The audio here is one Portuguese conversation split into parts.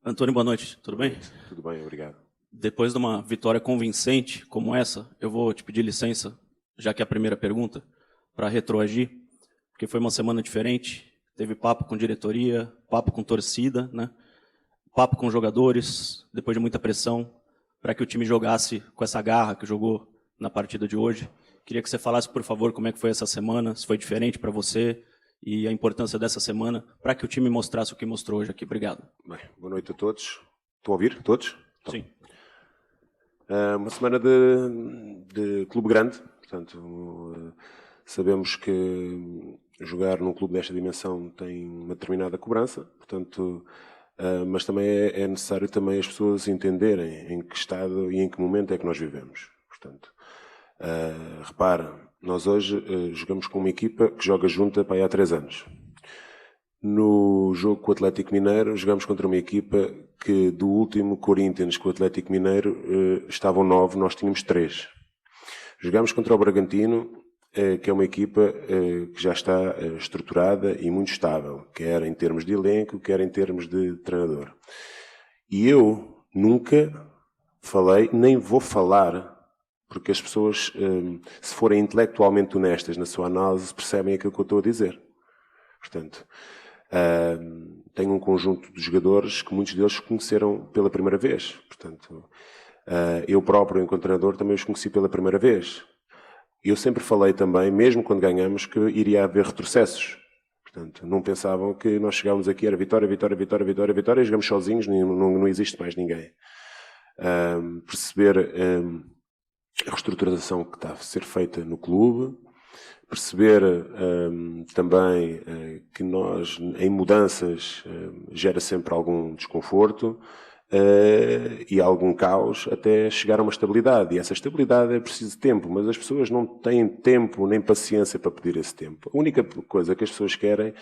Antônio, boa noite. Tudo bem? Tudo bem, obrigado. Depois de uma vitória convincente como essa, eu vou te pedir licença, já que é a primeira pergunta, para retroagir, porque foi uma semana diferente. Teve papo com diretoria, papo com torcida, né? Papo com jogadores, depois de muita pressão, para que o time jogasse com essa garra que jogou na partida de hoje. Queria que você falasse, por favor, como é que foi essa semana, se foi diferente para você e a importância dessa semana para que o time mostrasse o que mostrou hoje aqui. Obrigado. Bem, boa noite a todos. Estão a ouvir? Todos? Sim. Uma semana de clube grande, portanto, sabemos que jogar num clube desta dimensão tem uma determinada cobrança, portanto, mas também é necessário também as pessoas entenderem em que estado e em que momento é que nós vivemos. Portanto, repara, nós hoje jogamos com uma equipa que joga junta para aí há 3 anos. No jogo com o Atlético Mineiro, jogamos contra uma equipa que do último Corinthians com o Atlético Mineiro estavam 9, nós tínhamos 3. Jogamos contra o Bragantino, que é uma equipa que já está estruturada e muito estável, quer em termos de elenco, quer em termos de treinador. E eu nunca falei, nem vou falar, porque as pessoas, se forem intelectualmente honestas na sua análise, percebem aquilo que eu estou a dizer. Portanto, tenho um conjunto de jogadores que muitos deles conheceram pela primeira vez. Portanto, eu próprio, enquanto treinador, também os conheci pela primeira vez. Eu sempre falei também, mesmo quando ganhamos, que iria haver retrocessos. Portanto, não pensavam que nós chegávamos aqui, era vitória, vitória, vitória, vitória, vitória, e jogamos sozinhos, não existe mais ninguém. Perceber a reestruturação que está a ser feita no clube, perceber também que nós, em mudanças, gera sempre algum desconforto e algum caos até chegar a uma estabilidade. E essa estabilidade é preciso tempo, mas as pessoas não têm tempo nem paciência para pedir esse tempo. A única coisa que as pessoas querem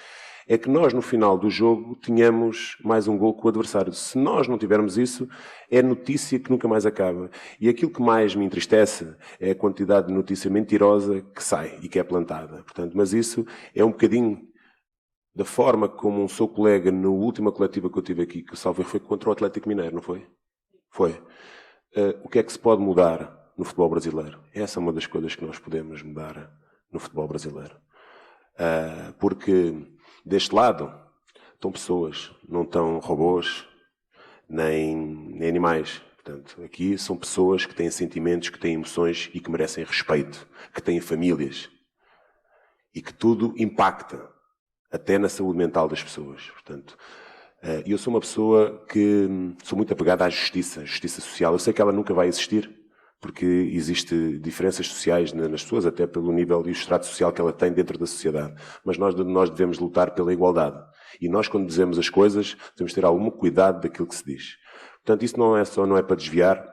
é que nós, no final do jogo, tenhamos mais um gol com o adversário. Se nós não tivermos isso, é notícia que nunca mais acaba. E aquilo que mais me entristece é a quantidade de notícia mentirosa que sai e que é plantada. Portanto, mas isso é um bocadinho da forma como um seu colega, na última coletiva que eu tive aqui, que salvo foi contra o Atlético Mineiro, não foi? Foi. O que é que se pode mudar no futebol brasileiro? Essa é uma das coisas que nós podemos mudar no futebol brasileiro. Porque deste lado estão pessoas, não estão robôs, nem animais. Portanto, aqui são pessoas que têm sentimentos, que têm emoções e que merecem respeito, que têm famílias e que tudo impacta, até na saúde mental das pessoas. Portanto, eu sou uma pessoa que sou muito apegada à justiça social. Eu sei que ela nunca vai existir, porque existe diferenças sociais nas pessoas, até pelo nível e o extrato social que ela tem dentro da sociedade. Mas nós devemos lutar pela igualdade. E nós, quando dizemos as coisas, temos de ter algum cuidado daquilo que se diz. Portanto, isso não é para desviar.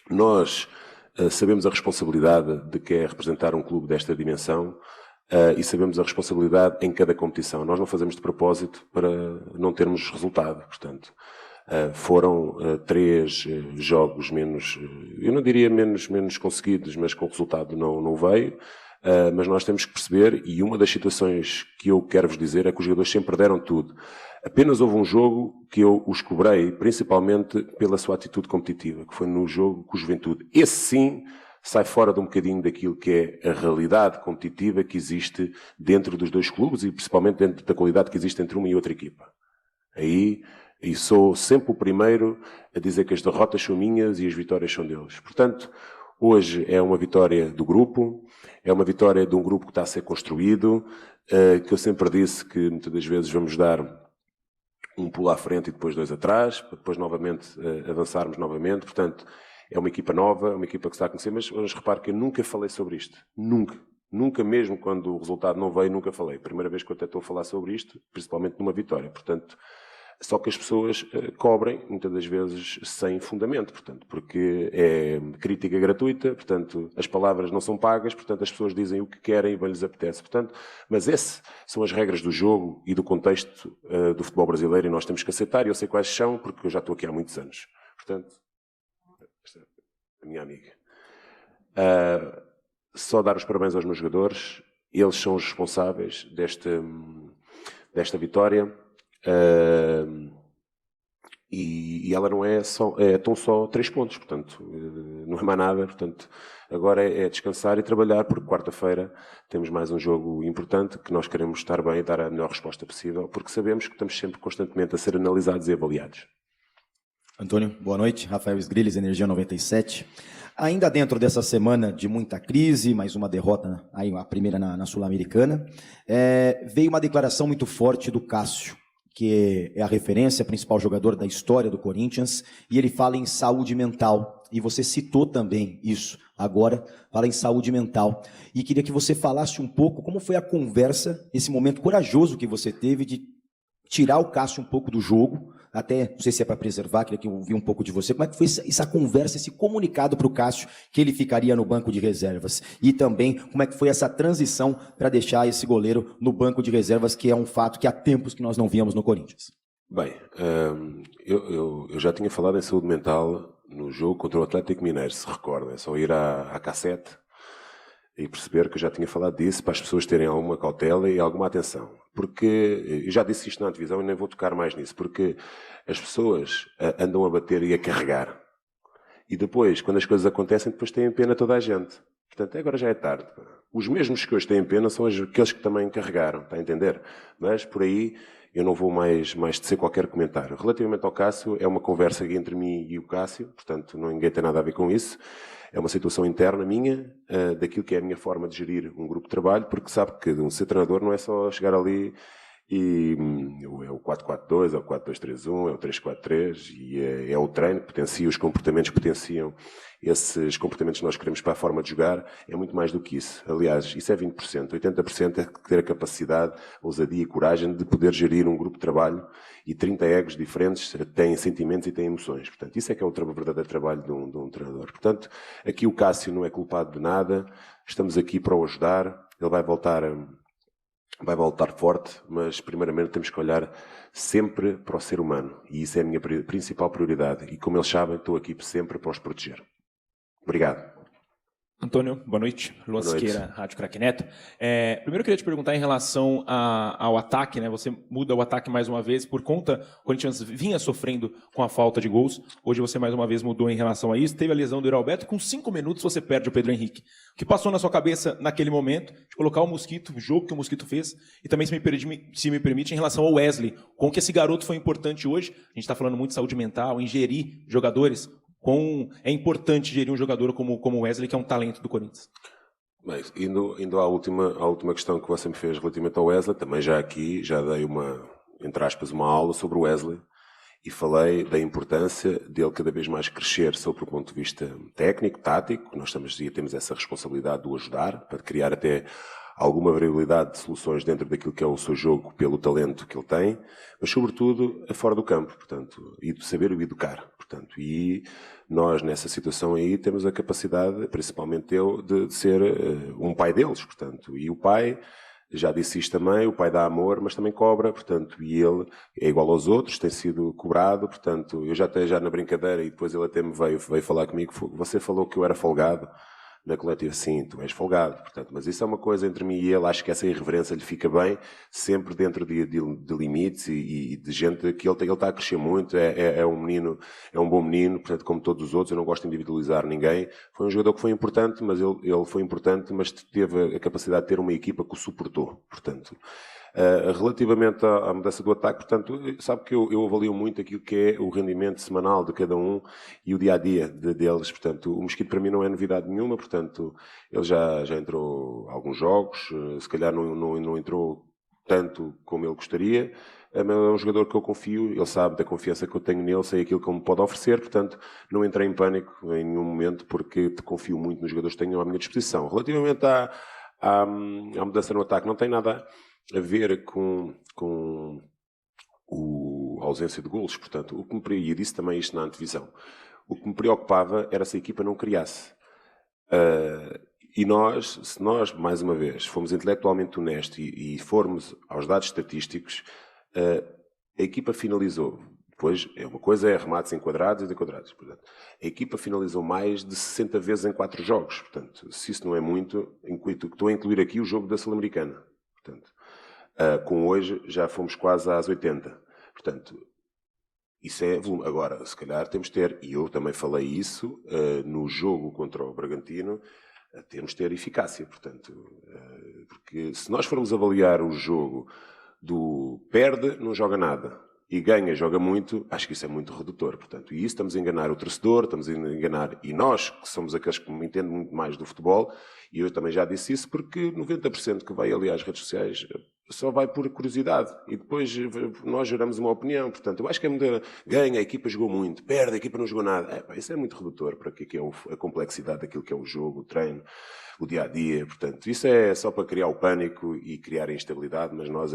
Nós sabemos a responsabilidade de que é representar um clube desta dimensão e sabemos a responsabilidade em cada competição. Nós não fazemos de propósito para não termos resultado. Portanto, foram 3 jogos menos, eu não diria menos conseguidos, mas com o resultado não veio. Mas nós temos que perceber, e uma das situações que eu quero vos dizer é que os jogadores sempre deram tudo. Apenas houve um jogo que eu os cobrei, principalmente pela sua atitude competitiva, que foi no jogo com o Juventude. Esse sim sai fora de um bocadinho daquilo que é a realidade competitiva que existe dentro dos dois clubes e principalmente dentro da qualidade que existe entre uma e outra equipa. Aí, e sou sempre o primeiro a dizer que as derrotas são minhas e as vitórias são deles. Portanto, hoje é uma vitória do grupo, é uma vitória de um grupo que está a ser construído, que eu sempre disse que muitas das vezes vamos dar um pulo à frente e depois 2 atrás, para depois novamente avançarmos novamente. Portanto, é uma equipa nova, uma equipa que se está a conhecer, mas repare que eu nunca falei sobre isto. Nunca. Nunca mesmo quando o resultado não veio, nunca falei. Primeira vez que eu até estou a falar sobre isto, principalmente numa vitória. Portanto, só que as pessoas cobrem, muitas das vezes, sem fundamento, portanto, porque é crítica gratuita, portanto, as palavras não são pagas, portanto, as pessoas dizem o que querem e bem lhes apetece. Portanto, mas essas são as regras do jogo e do contexto do futebol brasileiro e nós temos que aceitar, e eu sei quais são, porque eu já estou aqui há muitos anos. Portanto, esta é a minha amiga. Só dar os parabéns aos meus jogadores, eles são os responsáveis desta vitória. E ela não é só, estão só 3 pontos, portanto, não é mais nada, portanto, agora é descansar e trabalhar, porque quarta-feira temos mais um jogo importante, que nós queremos estar bem e dar a melhor resposta possível, porque sabemos que estamos sempre constantemente a ser analisados e avaliados. Antônio, boa noite. Rafael Sgrilles, Energia 97. Ainda dentro dessa semana de muita crise, mais uma derrota, aí a primeira na Sul-Americana, veio uma declaração muito forte do Cássio, que é a referência, principal jogador da história do Corinthians, e ele fala em saúde mental, e você citou também isso agora, fala em saúde mental, e queria que você falasse um pouco como foi a conversa, esse momento corajoso que você teve de tirar o Cássio um pouco do jogo, até, não sei se é para preservar, queria que eu ouvir um pouco de você, como é que foi essa conversa, esse comunicado para o Cássio, que ele ficaria no banco de reservas, e também como é que foi essa transição para deixar esse goleiro no banco de reservas, que é um fato que há tempos que nós não víamos no Corinthians. Bem, eu já tinha falado em saúde mental no jogo contra o Atlético Mineiro, se recorda, é só ir à cassete e perceber que eu já tinha falado disso, para as pessoas terem alguma cautela e alguma atenção. Porque, eu já disse isto na televisão e nem vou tocar mais nisso, porque as pessoas andam a bater e a carregar. E depois, quando as coisas acontecem, depois têm pena toda a gente. Portanto, agora já é tarde. Os mesmos que hoje têm pena são aqueles que também carregaram, está a entender? Mas, por aí, eu não vou mais tecer qualquer comentário. Relativamente ao Cássio, é uma conversa entre mim e o Cássio, portanto, ninguém tem nada a ver com isso. É uma situação interna minha, daquilo que é a minha forma de gerir um grupo de trabalho, porque sabe que ser treinador não é só chegar ali e é o 4-4-2, é o 4-2-3-1, é o 3-4-3, e é o treino que potencia os comportamentos que potenciam esses comportamentos que nós queremos para a forma de jogar, é muito mais do que isso. Aliás, isso é 20%. 80% é ter a capacidade, ousadia e coragem de poder gerir um grupo de trabalho, e 30 egos diferentes têm sentimentos e têm emoções. Portanto, isso é que é o verdadeiro trabalho de um treinador. Portanto, aqui o Cássio não é culpado de nada, estamos aqui para o ajudar, ele vai voltar forte, mas primeiramente temos que olhar sempre para o ser humano, e isso é a minha principal prioridade, e como eles sabem, estou aqui sempre para os proteger. Obrigado. Antônio, boa noite. Lua Siqueira, Rádio Craque Neto. Primeiro eu queria te perguntar em relação ao ataque, né? Você muda o ataque mais uma vez por conta, o Corinthians vinha sofrendo com a falta de gols, hoje você mais uma vez mudou em relação a isso, teve a lesão do Iralberto, com 5 minutos você perde o Pedro Henrique. O que passou na sua cabeça naquele momento, de colocar o Mosquito, o jogo que o Mosquito fez, e também, se me permite, em relação ao Wesley, com que esse garoto foi importante hoje, a gente está falando muito de saúde mental, ingerir jogadores, é importante gerir um jogador como o Wesley, que é um talento do Corinthians. Mas, indo à última questão que você me fez relativamente ao Wesley, também já dei entre aspas, uma aula sobre o Wesley, e falei da importância dele cada vez mais crescer sob o ponto de vista técnico, tático. Nós temos essa responsabilidade de o ajudar, para criar até alguma variabilidade de soluções dentro daquilo que é o seu jogo, pelo talento que ele tem, mas sobretudo fora do campo, portanto, e de saber o educar, portanto, e nós nessa situação aí temos a capacidade, principalmente eu, de ser um pai deles, portanto, e o pai, já disse isto também, o pai dá amor, mas também cobra, portanto, e ele é igual aos outros, tem sido cobrado, portanto, eu já na brincadeira, e depois ele até me veio falar comigo, você falou que eu era folgado na coletiva, sim, tu és folgado, portanto, mas isso é uma coisa entre mim e ele, acho que essa irreverência lhe fica bem, sempre dentro de limites e de gente que ele está a crescer muito, é um menino, é um bom menino, portanto, como todos os outros, eu não gosto de individualizar ninguém, foi um jogador que foi importante, mas ele foi importante, mas teve a capacidade de ter uma equipa que o suportou, portanto. Relativamente à mudança do ataque, portanto, sabe que eu avalio muito aquilo que é o rendimento semanal de cada um e o dia-a-dia deles, portanto, o Mosquito para mim não é novidade nenhuma, portanto, ele já entrou alguns jogos, se calhar não entrou tanto como ele gostaria, é um jogador que eu confio, ele sabe da confiança que eu tenho nele, sei aquilo que ele me pode oferecer, portanto, não entrei em pânico em nenhum momento, porque confio muito nos jogadores que tenho à minha disposição. Relativamente à mudança no ataque, não tem nada a ver com a ausência de golos, portanto, o que me disse também isto na antevisão, o que me preocupava era se a equipa não criasse. E se nós, mais uma vez, formos intelectualmente honestos e formos aos dados estatísticos, a equipa finalizou, depois uma coisa é remates enquadrados e desenquadrados, portanto, a equipa finalizou mais de 60 vezes em 4 jogos, portanto, se isso não é muito, estou a incluir aqui o jogo da Sul-Americana, portanto, com hoje já fomos quase às 80. Portanto, Isso é volume. Agora, se calhar temos de ter, e eu também falei isso, no jogo contra o Bragantino, temos de ter eficácia, portanto, porque se nós formos avaliar o jogo do perde, não joga nada, e ganha, joga muito, acho que isso é muito redutor, portanto, e isso estamos a enganar o torcedor, estamos a enganar, e nós, que somos aqueles que entendem muito mais do futebol, e eu também já disse isso, porque 90% que vai ali às redes sociais só vai por curiosidade, e depois nós geramos uma opinião, portanto, eu acho que é muito, ganha, a equipa jogou muito, perde, a equipa não jogou nada, isso é muito redutor para que é a complexidade daquilo que é o jogo, o treino, o dia-a-dia, portanto, isso é só para criar o pânico e criar a instabilidade, mas nós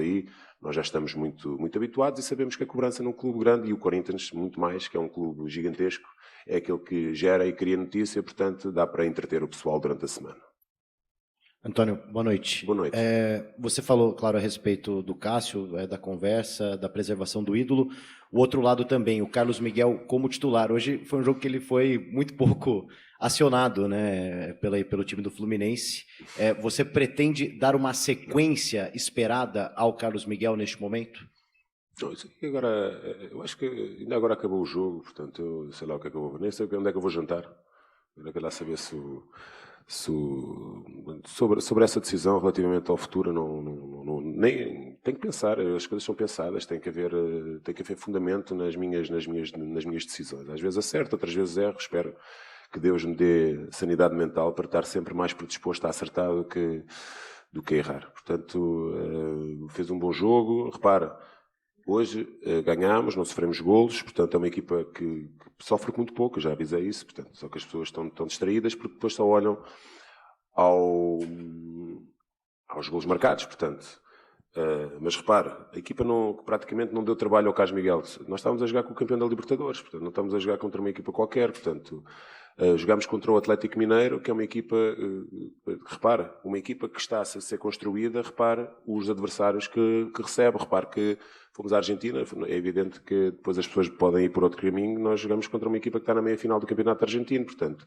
já estamos muito, muito habituados e sabemos que a cobrança num clube grande, e o Corinthians muito mais, que é um clube gigantesco, é aquele que gera e cria notícia, portanto, dá para entreter o pessoal durante a semana. Antônio, boa noite. Boa noite. Você falou, claro, a respeito do Cássio, da conversa, da preservação do ídolo. O outro lado também, o Carlos Miguel como titular. Hoje foi um jogo que ele foi muito pouco acionado, né, pelo time do Fluminense. Você pretende dar uma sequência esperada ao Carlos Miguel neste momento? Não, isso aqui agora, eu acho que ainda agora acabou o jogo, portanto, eu sei lá o que é que eu vou, nem sei onde é que eu vou jantar. Eu quero lá saber sobre essa decisão relativamente ao futuro, nem tenho que pensar, as coisas são pensadas, tem que haver fundamento nas minhas decisões. Às vezes acerto, outras vezes erro, espero que Deus me dê sanidade mental para estar sempre mais predisposto a acertar do que a errar. Portanto, fez um bom jogo, repara, hoje ganhámos, não sofremos golos, portanto é uma equipa que sofre muito pouco, eu já avisei isso, portanto, só que as pessoas estão distraídas porque depois só olham aos golos marcados, portanto. Mas repara, a equipa praticamente não deu trabalho ao Carlos Miguel. Nós estávamos a jogar com o campeão da Libertadores, portanto não estamos a jogar contra uma equipa qualquer, portanto jogámos contra o Atlético Mineiro, que é uma equipa, repara, uma equipa que está a ser construída, repara os adversários que recebe, repara que fomos à Argentina, é evidente que depois as pessoas podem ir por outro caminho, nós jogamos contra uma equipa que está na meia-final do Campeonato Argentino, portanto.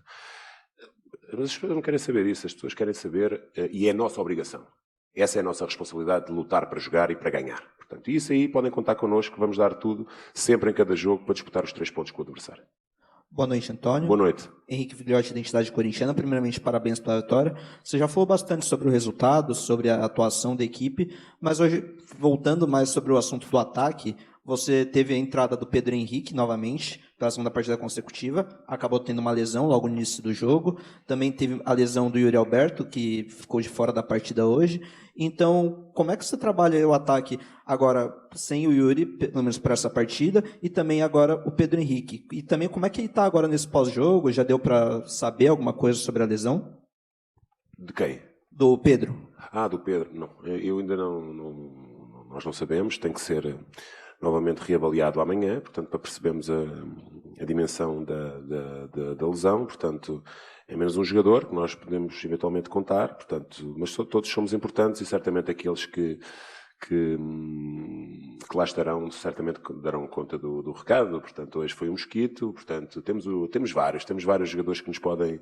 Mas as pessoas não querem saber isso, as pessoas querem saber, e é a nossa obrigação. Essa é a nossa responsabilidade de lutar para jogar e para ganhar. Portanto, isso aí podem contar connosco, vamos dar tudo, sempre em cada jogo, para disputar os 3 pontos com o adversário. Boa noite, Antônio. Boa noite. Henrique Filhote, Identidade Corintiana. Primeiramente, parabéns pela vitória. Você já falou bastante sobre o resultado, sobre a atuação da equipe, mas hoje, voltando mais sobre o assunto do ataque, você teve a entrada do Pedro Henrique novamente, pela segunda partida consecutiva, acabou tendo uma lesão logo no início do jogo, também teve a lesão do Yuri Alberto, que ficou de fora da partida hoje. Então, como é que você trabalha o ataque agora sem o Yuri, pelo menos para essa partida, e também agora o Pedro Henrique? E também como é que ele está agora nesse pós-jogo? Já deu para saber alguma coisa sobre a lesão? De quem? Do Pedro. Do Pedro. Não, eu ainda nós não sabemos, tem que ser novamente reavaliado amanhã, portanto, para percebermos a dimensão da lesão, portanto, é menos um jogador que nós podemos eventualmente contar, portanto, mas todos somos importantes e certamente aqueles que lá estarão, certamente darão conta do recado. Portanto, hoje foi um Mosquito, portanto, temos vários jogadores que nos podem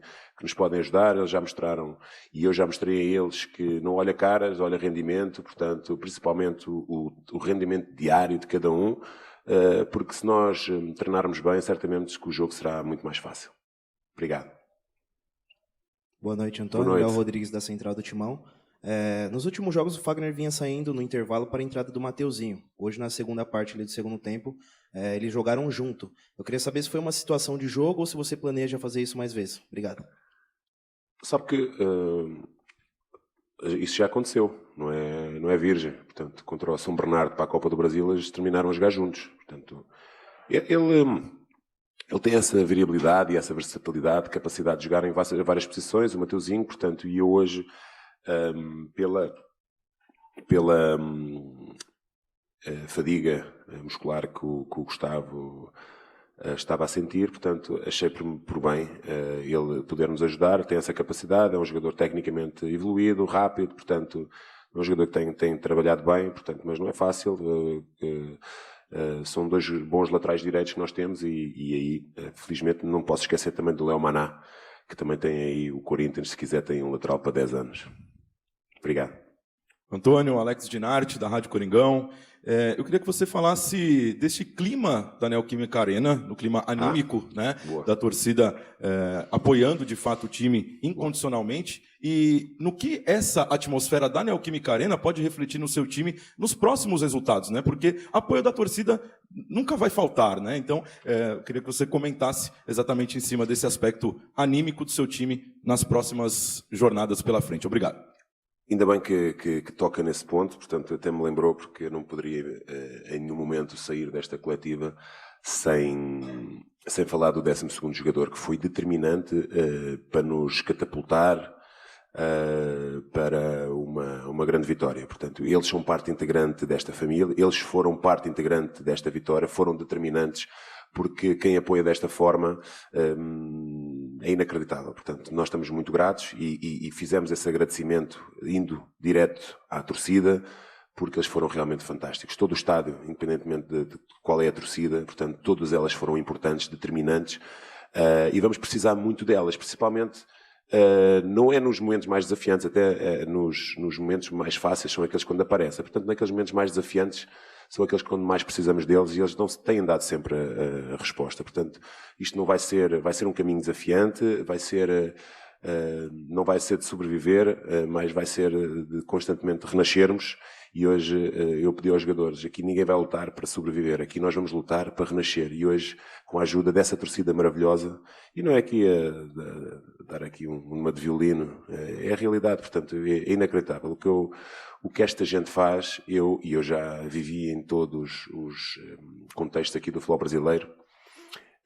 ajudar, eles já mostraram, e eu já mostrei a eles que não olha caras, olha rendimento, portanto, principalmente o rendimento diário de cada um, porque se nós treinarmos bem, certamente que o jogo será muito mais fácil. Obrigado. Boa noite, Antônio. Boa noite. Léo Rodrigues, da Central do Timão. Nos últimos jogos, o Fagner vinha saindo no intervalo para a entrada do Mateuzinho. Hoje, na segunda parte ali do segundo tempo, eles jogaram junto. Eu queria saber se foi uma situação de jogo ou se você planeja fazer isso mais vezes. Obrigado. Sabe que isso já aconteceu, não é virgem. Portanto, contra o São Bernardo para a Copa do Brasil, eles terminaram a jogar juntos. Portanto, ele tem essa variabilidade e essa versatilidade, capacidade de jogar em várias posições, o Mateuzinho, portanto, e eu hoje, pela fadiga muscular que o Gustavo estava a sentir, portanto, achei por bem ele poder nos ajudar, tem essa capacidade, é um jogador tecnicamente evoluído, rápido, portanto, é um jogador que tem trabalhado bem, portanto, mas não é fácil. São 2 bons laterais direitos que nós temos e aí, felizmente, não posso esquecer também do Léo Maná, que também tem aí o Corinthians, se quiser, tem um lateral para 10 anos. Obrigado. Antônio, Alex Dinarte, da Rádio Coringão. Eu queria que você falasse desse clima da Neoquímica Arena, no clima anímico, né, da torcida apoiando, de fato, o time incondicionalmente, e no que essa atmosfera da Neoquímica Arena pode refletir no seu time nos próximos resultados, né? Porque apoio da torcida nunca vai faltar, né? Então, eu queria que você comentasse exatamente em cima desse aspecto anímico do seu time nas próximas jornadas pela frente. Obrigado. Ainda bem que toca nesse ponto, portanto, até me lembrou, porque eu não poderia em nenhum momento sair desta coletiva sem falar do 12º jogador, que foi determinante para nos catapultar para uma grande vitória. Portanto, eles são parte integrante desta família, eles foram parte integrante desta vitória, foram determinantes, porque quem apoia desta forma é inacreditável. Portanto, nós estamos muito gratos e fizemos esse agradecimento indo direto à torcida, porque eles foram realmente fantásticos. Todo o estádio, independentemente de qual é a torcida, portanto, todas elas foram importantes, determinantes, e vamos precisar muito delas, principalmente não é nos momentos mais desafiantes, até nos momentos mais fáceis são aqueles quando aparecem. Portanto, naqueles momentos mais desafiantes são aqueles quando mais precisamos deles e eles não se têm dado sempre a resposta. Portanto, isto não vai ser um caminho desafiante, não vai ser de sobreviver, mas vai ser de constantemente renascermos. E hoje eu pedi aos jogadores, aqui ninguém vai lutar para sobreviver, aqui nós vamos lutar para renascer. E hoje, com a ajuda dessa torcida maravilhosa, e não é aqui dar aqui uma de violino, é a realidade, portanto, é inacreditável. O que esta gente faz, eu já vivi em todos os contextos aqui do futebol brasileiro,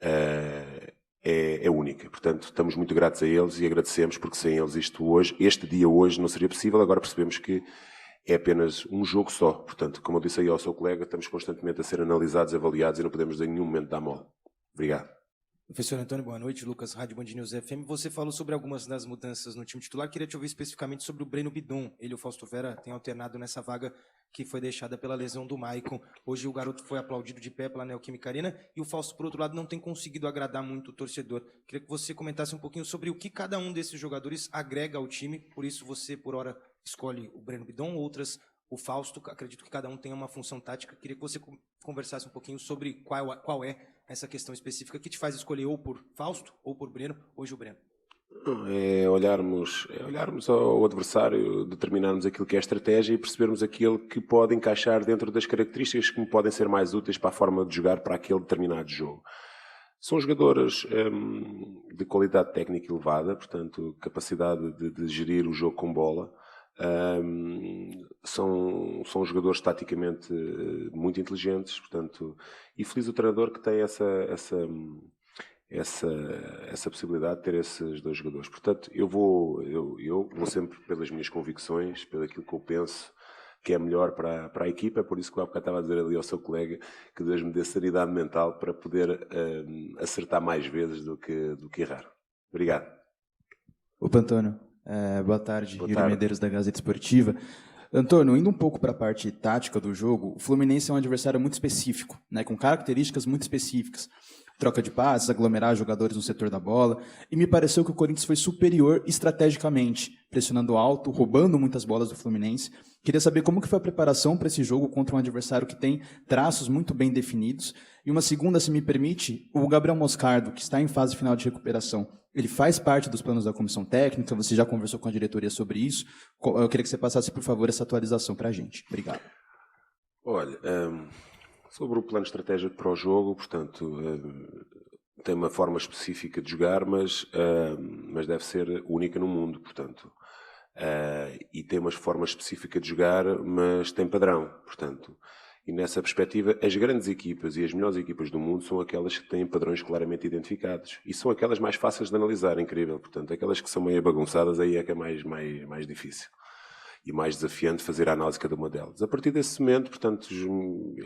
é única. Portanto, estamos muito gratos a eles e agradecemos, porque sem eles este dia hoje não seria possível. Agora percebemos que é apenas um jogo só. Portanto, como eu disse aí ao seu colega, estamos constantemente a ser analisados, avaliados e não podemos em nenhum momento dar mole. Obrigado. Professor Antônio, boa noite. Lucas, Rádio Band News FM. Você falou sobre algumas das mudanças no time titular. Queria te ouvir especificamente sobre o Breno Bidon. Ele e o Fausto Vera têm alternado nessa vaga que foi deixada pela lesão do Maicon. Hoje o garoto foi aplaudido de pé pela Neoquímica Arena e o Fausto, por outro lado, não tem conseguido agradar muito o torcedor. Queria que você comentasse um pouquinho sobre o que cada um desses jogadores agrega ao time. Por isso você, por hora, escolhe o Breno Bidon, outras o Fausto. Acredito que cada um tem uma função tática. Queria que você conversasse um pouquinho sobre qual é essa questão específica que te faz escolher ou por Fausto ou por Breno, hoje o Breno. É olharmos ao adversário, determinarmos aquilo que é a estratégia e percebermos aquilo que pode encaixar dentro das características que me podem ser mais úteis para a forma de jogar para aquele determinado jogo. São jogadores de qualidade técnica elevada, portanto, capacidade de gerir o jogo com bola. São jogadores taticamente muito inteligentes, portanto, e feliz o treinador que tem essa possibilidade de ter esses dois jogadores. Portanto, eu vou sempre pelas minhas convicções, pelo aquilo que eu penso que é melhor para a equipa. É por isso que eu há bocado estava a dizer ali ao seu colega que Deus me dê sanidade mental para poder acertar mais vezes do que errar. Obrigado. Opa, Antônio. Boa tarde, Yuri Medeiros da Gazeta Esportiva. Antônio, indo um pouco para a parte tática do jogo, o Fluminense é um adversário muito específico, né, com características muito específicas. Troca de passes, aglomerar jogadores no setor da bola, e me pareceu que o Corinthians foi superior estrategicamente, pressionando alto, roubando muitas bolas do Fluminense. Queria saber como que foi a preparação para esse jogo contra um adversário que tem traços muito bem definidos. E uma segunda, se me permite, o Gabriel Moscardo, que está em fase final de recuperação, ele faz parte dos planos da comissão técnica, você já conversou com a diretoria sobre isso. Eu queria que você passasse, por favor, essa atualização para a gente. Obrigado. Olha, sobre o plano estratégico para o jogo, portanto, tem uma forma específica de jogar, mas deve ser única no mundo, portanto. E tem uma forma específica de jogar, mas tem padrão, portanto. E nessa perspectiva, as grandes equipas e as melhores equipas do mundo são aquelas que têm padrões claramente identificados. E são aquelas mais fáceis de analisar, incrível. Portanto, aquelas que são meio bagunçadas, aí é que é mais difícil. E mais desafiante fazer a análise de cada uma delas. A partir desse momento, portanto,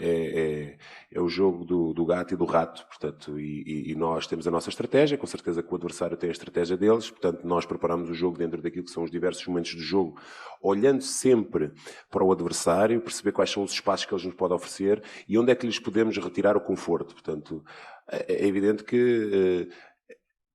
é o jogo do gato e do rato, portanto, e nós temos a nossa estratégia, com certeza que o adversário tem a estratégia deles, portanto, nós preparamos o jogo dentro daquilo que são os diversos momentos do jogo, olhando sempre para o adversário, perceber quais são os espaços que eles nos podem oferecer e onde é que lhes podemos retirar o conforto. Portanto, é evidente que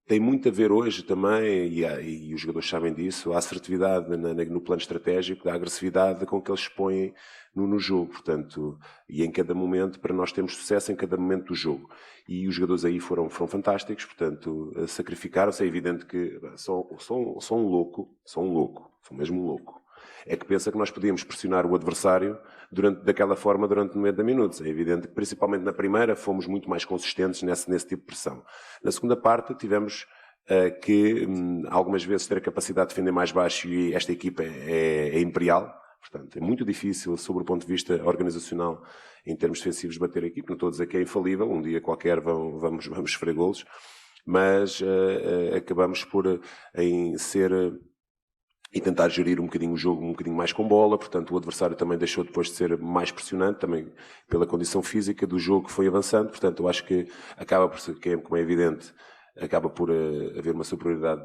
tem muito a ver hoje também, e os jogadores sabem disso, a assertividade no plano estratégico, a agressividade com que eles se põem no jogo, portanto, e em cada momento, para nós termos sucesso em cada momento do jogo. E os jogadores aí foram fantásticos, portanto, sacrificaram-se. É evidente que só um louco, sou mesmo um louco, é que pensa que nós podíamos pressionar o adversário daquela forma durante 90 minutos. É evidente que, principalmente na primeira, fomos muito mais consistentes nesse tipo de pressão. Na segunda parte, tivemos que algumas vezes ter a capacidade de defender mais baixo, e esta equipa é imperial. Portanto, é muito difícil, sob o ponto de vista organizacional, em termos defensivos, bater a equipa. Não estou a dizer que é infalível, um dia qualquer vamos sofrer golos, mas acabamos por e tentar gerir um bocadinho o jogo, um bocadinho mais com bola. Portanto, o adversário também deixou depois de ser mais pressionante, também pela condição física do jogo que foi avançando. Portanto, eu acho que acaba por ser, como é evidente, acaba por haver uma superioridade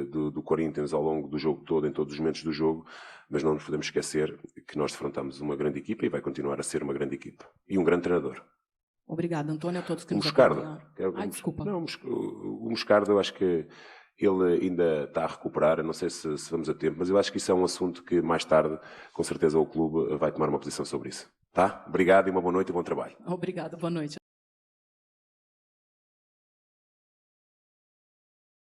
do Corinthians ao longo do jogo todo, em todos os momentos do jogo, mas não nos podemos esquecer que nós defrontamos uma grande equipa e vai continuar a ser uma grande equipa. E um grande treinador. Obrigada, Antônio, a todos que nos Moscardo. acompanharam. Desculpa. Não, o Moscardo, eu acho que ele ainda está a recuperar, não sei se vamos a tempo, mas eu acho que isso é um assunto que mais tarde, com certeza, o clube vai tomar uma posição sobre isso. Tá? Obrigado e uma boa noite e bom trabalho. Obrigada, boa noite.